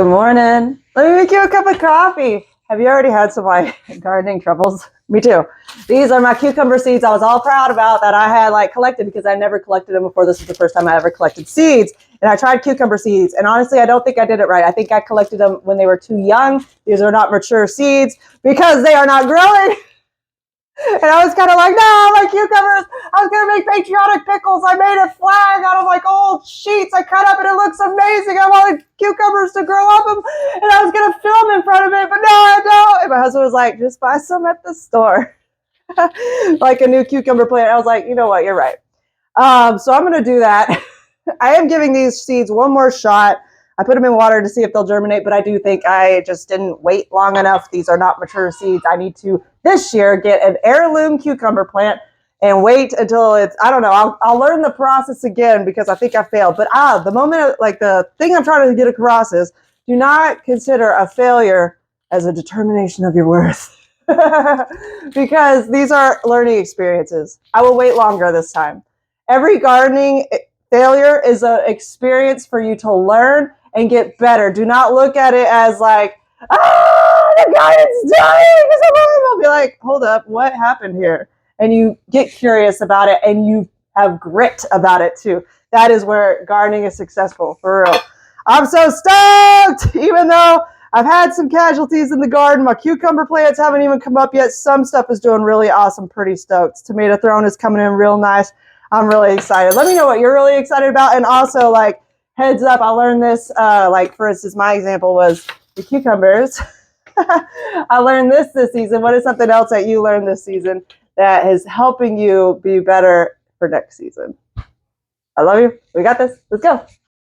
Good morning. Let me make you a cup of coffee. Have you already had some of my gardening troubles? Me too. These are my cucumber seeds I was all proud about that I had collected because I never collected them before. This is the first time I ever collected seeds. And I tried cucumber seeds. And honestly, I don't think I did it right. I think I collected them when they were too young. These are not mature seeds because they are not growing. And I was kind of like, no, my cucumbers, I was going to make patriotic pickles. I made a flag out of old sheets I cut up and it looks amazing. I wanted cucumbers to grow up and I was going to film in front of it, but no, I don't. And my husband was like, just buy some at the store. Like a new cucumber plant. I was like, you know what, you're right. So I'm going to do that. I am giving these seeds one more shot. I put them in water to see if they'll germinate, but I do think I just didn't wait long enough. These are not mature seeds. I need to, this year, get an heirloom cucumber plant and wait until it's, I don't know, I'll learn the process again because I think I failed. But the moment, the thing I'm trying to get across is do not consider a failure as a determination of your worth. Because these are learning experiences. I will wait longer this time. Every gardening failure is an experience for you to learn and get better. Do not look at it as the garden's dying. I'll be like, hold up, what happened here? And you get curious about it and you have grit about it too. That is where gardening is successful, for real. I'm so stoked, even though I've had some casualties in the garden. My cucumber plants haven't even come up yet. Some stuff is doing really awesome, pretty stoked. Tomato throne is coming in real nice. I'm really excited. Let me know what you're really excited about. And also, heads up, I learned this, for instance, my example was the cucumbers. I learned this season. What is something else that you learned this season that is helping you be better for next season? I love you. We got this. Let's go.